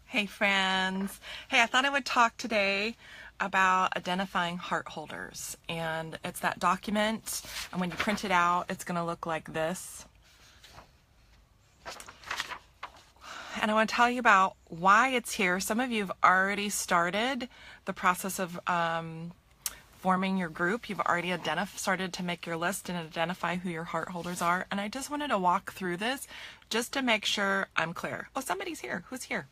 Hey friends. Hey, I thought I would talk today about identifying heart holders. And it's that document, and when you print it out, it's going to look like this. And I want to tell you about why it's here. Some of you have already started the process of forming your group. You've already started to make your list and identify who your heart holders are. And I just wanted to walk through this just to make sure I'm clear. Oh, somebody's here. Who's here?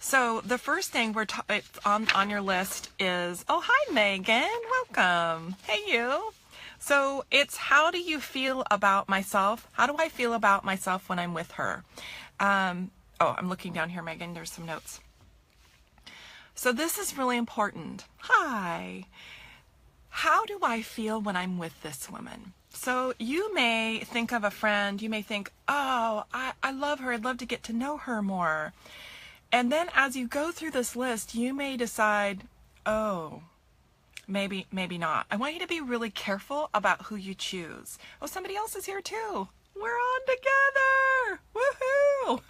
So the first thing it's on your list is, oh, hi, Megan. Welcome. Hey, you. So it's, how do you feel about myself? How do I feel about myself when I'm with her? Oh, I'm looking down here, Megan. There's some notes. So this is really important. Hi. How do I feel when I'm with this woman? So you may think of a friend. You may think, oh, I love her. I'd love to get to know her more. And then as you go through this list, you may decide, oh, maybe not. I want you to be really careful about who you choose. Oh, somebody else is here too. We're on together. Woohoo!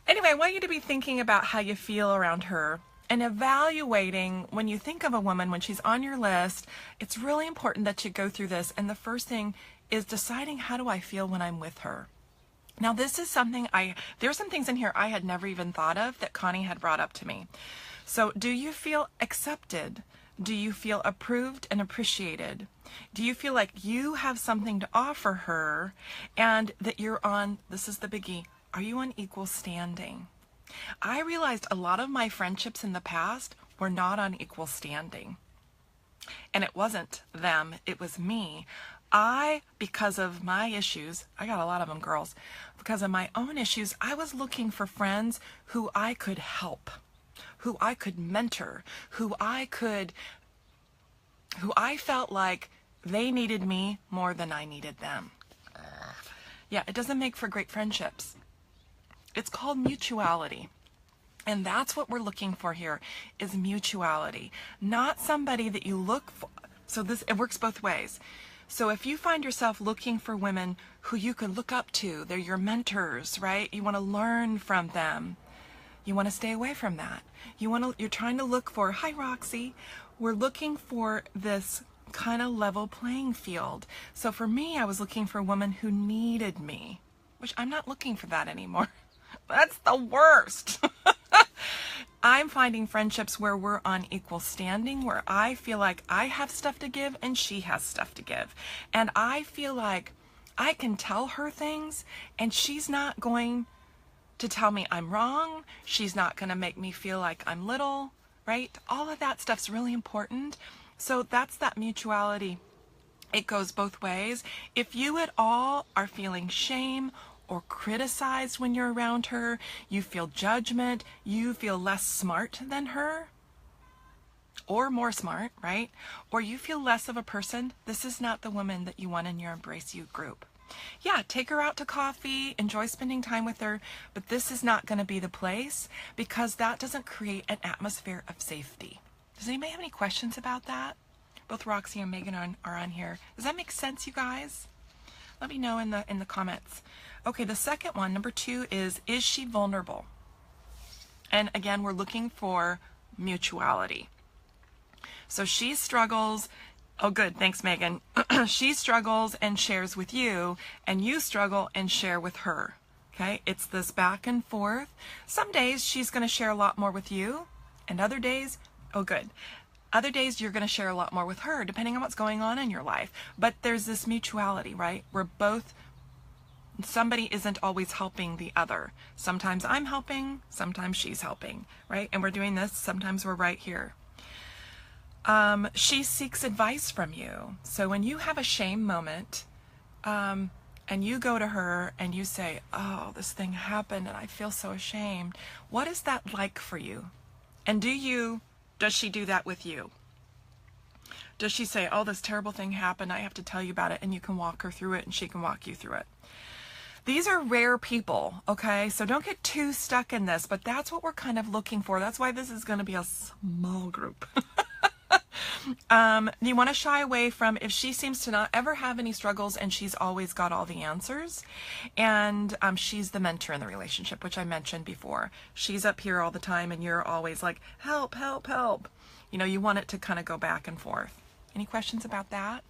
Anyway, I want you to be thinking about how you feel around her and evaluating when you think of a woman, when she's on your list. It's really important that you go through this. And the first thing is deciding, how do I feel when I'm with her? Now, this is something there's some things in here I had never even thought of that Connie had brought up to me. So do you feel accepted? Do you feel approved and appreciated? Do you feel like you have something to offer her and that you're on, this is the biggie, are you on equal standing? I realized a lot of my friendships in the past were not on equal standing. And it wasn't them, it was me. Because of my issues, I got a lot of them, girls, because of my own issues, I was looking for friends who I could help, who I could mentor, who I felt like they needed me more than I needed them. Yeah, it doesn't make for great friendships. It's called mutuality. And that's what we're looking for here, is mutuality. Not somebody that you look for. So it works both ways. So if you find yourself looking for women who you can look up to, they're your mentors, right? You want to learn from them. You want to stay away from that. You're trying to look for, hi Roxy, we're looking for this kind of level playing field. So for me, I was looking for a woman who needed me, which I'm not looking for that anymore. That's the worst. I'm finding friendships where we're on equal standing, where I feel like I have stuff to give and she has stuff to give. And I feel like I can tell her things and she's not going to tell me I'm wrong. She's not going to make me feel like I'm little, right? All of that stuff's really important. So that's that mutuality. It goes both ways. If you at all are feeling shame or criticized when you're around her, you feel judgment, you feel less smart than her, or more smart, right? Or you feel less of a person, this is not the woman that you want in your Embrace You group. Yeah, take her out to coffee, enjoy spending time with her, but this is not going to be the place, because that doesn't create an atmosphere of safety. Does anybody have any questions about that? Both Roxy and Megan are on here. Does that make sense, you guys? Let me know in the comments. Okay, the second one, number 2, is she vulnerable? And again, we're looking for mutuality. So she struggles. Oh, good. Thanks, Megan. She struggles and shares with you, and you struggle and share with her. Okay, it's this back and forth. Some days she's going to share a lot more with you, and other days, oh, good. Other days you're going to share a lot more with her, depending on what's going on in your life. But there's this mutuality, right? Somebody isn't always helping the other. Sometimes I'm helping, sometimes she's helping, right? And we're doing this, sometimes we're right here. She seeks advice from you. So when you have a shame moment, and you go to her and you say, oh, this thing happened and I feel so ashamed. What is that like for you? And does she do that with you? Does she say, oh, this terrible thing happened, I have to tell you about it, and you can walk her through it and she can walk you through it? These are rare people, okay? So don't get too stuck in this, but that's what we're kind of looking for. That's why this is going to be a small group. You want to shy away from if she seems to not ever have any struggles and she's always got all the answers. And she's the mentor in the relationship, which I mentioned before. She's up here all the time and you're always like, help, help, help. You know, you want it to kind of go back and forth. Any questions about that?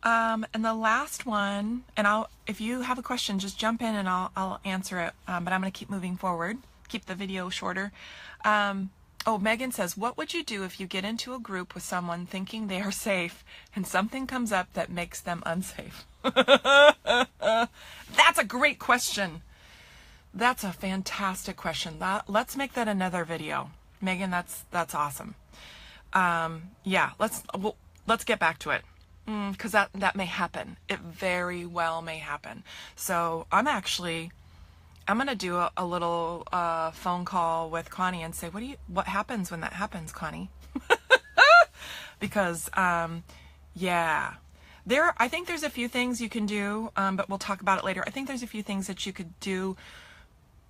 And the last one, and if you have a question, just jump in and I'll answer it. But I'm going to keep moving forward, keep the video shorter. Oh, Megan says, what would you do if you get into a group with someone thinking they are safe and something comes up that makes them unsafe? That's a great question. That's a fantastic question. Let's make that another video. Megan, that's awesome. Yeah, let's get back to it. Because that may happen. It very well may happen. So I'm going to do a little phone call with Connie and say, what happens when that happens, Connie? Because, yeah, I think there's a few things you can do, but we'll talk about it later. I think there's a few things that you could do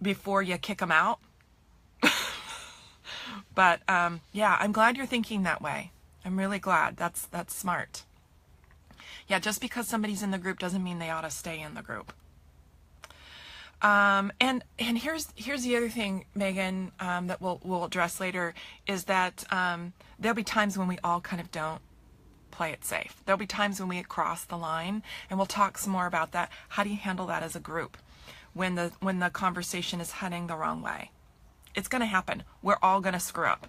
before you kick them out. But, yeah, I'm glad you're thinking that way. I'm really glad. That's smart. Yeah, just because somebody's in the group doesn't mean they ought to stay in the group. And here's the other thing, Megan, that we'll address later, is that there'll be times when we all kind of don't play it safe. There'll be times when we cross the line, and we'll talk some more about that. How do you handle that as a group when the conversation is heading the wrong way? It's going to happen. We're all going to screw up.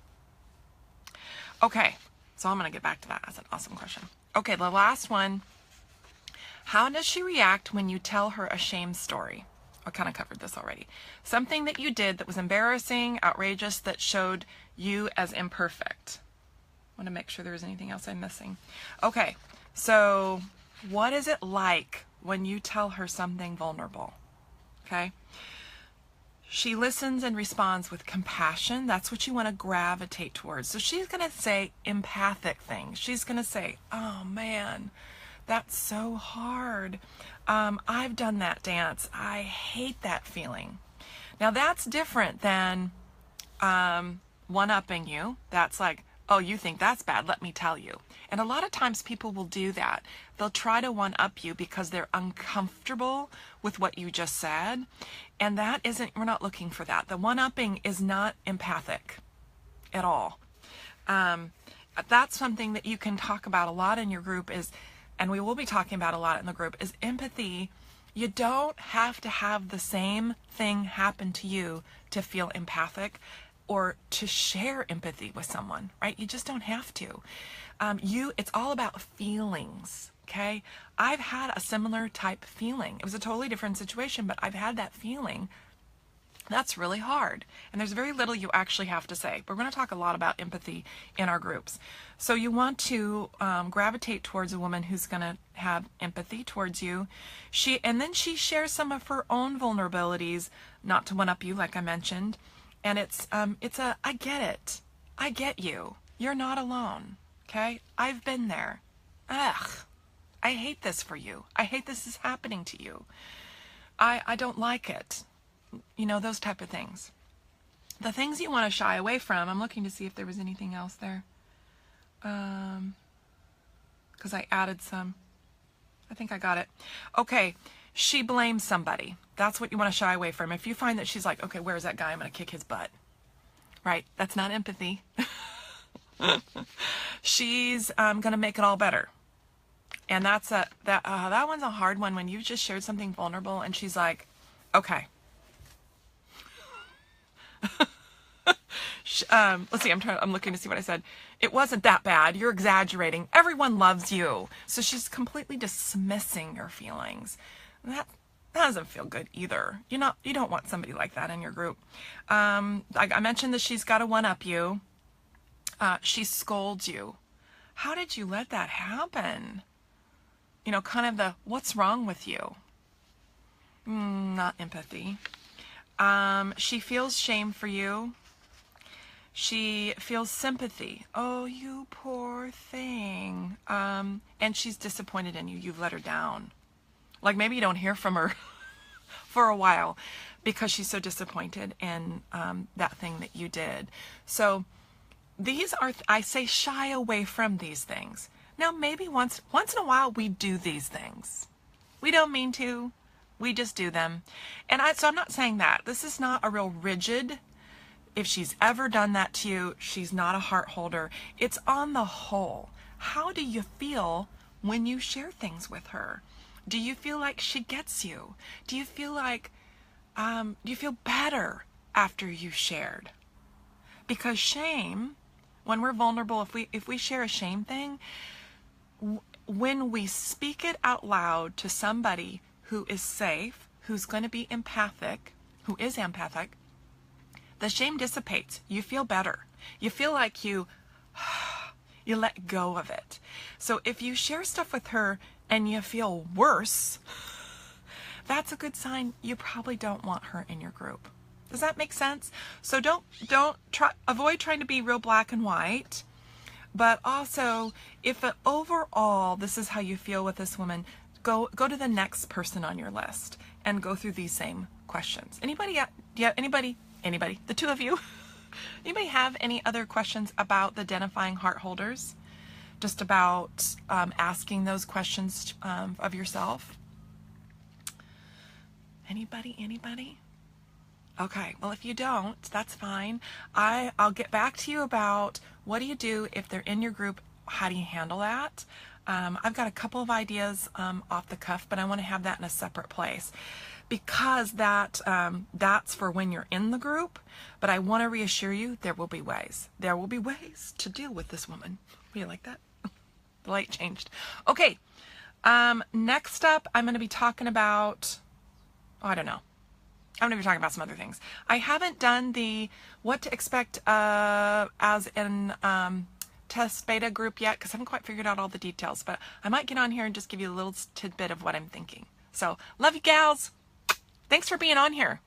Okay, so I'm going to get back to that. That's an awesome question. Okay, the last one. How does she react when you tell her a shame story? I kind of covered this already. Something that you did that was embarrassing, outrageous, that showed you as imperfect. I want to make sure there was anything else I'm missing. Okay, so what is it like when you tell her something vulnerable? Okay. She listens and responds with compassion. That's what you want to gravitate towards. So she's going to say empathic things. She's going to say, oh man, that's so hard. I've done that dance. I hate that feeling. Now that's different than one-upping you. That's like, oh, you think that's bad, let me tell you. And a lot of times people will do that. They'll try to one-up you because they're uncomfortable with what you just said. And that isn't, we're not looking for that. The one-upping is not empathic at all. That's something that you can talk about a lot in your group is, and we will be talking about a lot in the group, is empathy. You don't have to have the same thing happen to you to feel empathic or to share empathy with someone, right? You just don't have to. It's all about feelings, okay? I've had a similar type feeling. It was a totally different situation, but I've had that feeling. That's really hard. And there's very little you actually have to say. We're going to talk a lot about empathy in our groups. So you want to gravitate towards a woman who's going to have empathy towards you. And then she shares some of her own vulnerabilities, not to one-up you, like I mentioned. And it's I get it. I get you. You're not alone. Okay? I've been there. Ugh. I hate this for you. I hate this is happening to you. I don't like it. You know, those type of things. The things you want to shy away from, I'm looking to see if there was anything else there. Because I added some. I think I got it. Okay. She blames somebody. That's what you want to shy away from. If you find that she's like, okay, where's that guy? I'm going to kick his butt. Right? That's not empathy. She's going to make it all better. And that one's a hard one when you just shared something vulnerable and she's like, okay. Let's see, I'm looking to see what I said. It wasn't that bad. You're exaggerating. Everyone loves you. So she's completely dismissing your feelings. That doesn't feel good either. You don't want somebody like that in your group. I mentioned that she's got to one-up you. She scolds you. How did you let that happen? You know, kind of the, what's wrong with you? Not empathy. She feels shame for you. She feels sympathy. Oh, you poor thing. And she's disappointed in you. You've let her down. Like maybe you don't hear from her for a while because she's so disappointed in that thing that you did. So these are, I say shy away from these things. Now, maybe once in a while we do these things. We don't mean to. We just do them. And so I'm not saying that. This is not a real rigid. If she's ever done that to you, she's not a heart holder. It's on the whole. How do you feel when you share things with her? Do you feel like she gets you? Do you feel like, do you feel better after you shared? Because shame, when we're vulnerable, if we share a shame thing, when we speak it out loud to somebody who is safe, who's going to be empathic, who is empathic, the shame dissipates. You feel better. You feel like you let go of it. So if you share stuff with her and you feel worse, that's a good sign you probably don't want her in your group. Does that make sense? So avoid trying to be real black and white. But also, if overall this is how you feel with this woman, go to the next person on your list and go through these same questions. Anybody? The two of you? Anybody have any other questions about the identifying heart holders? Just about asking those questions of yourself? Anybody? Okay, well, if you don't, that's fine. I'll get back to you about what do you do if they're in your group, how do you handle that? I've got a couple of ideas off the cuff, but I want to have that in a separate place because that's for when you're in the group, but I want to reassure you there will be ways. There will be ways to deal with this woman. Do you like that? The light changed. Okay, next up, I'm going to be talking about, I don't know. I'm going to be talking about some other things. I haven't done the what to expect as in test beta group yet because I haven't quite figured out all the details, but I might get on here and just give you a little tidbit of what I'm thinking. So, love you gals. Thanks for being on here.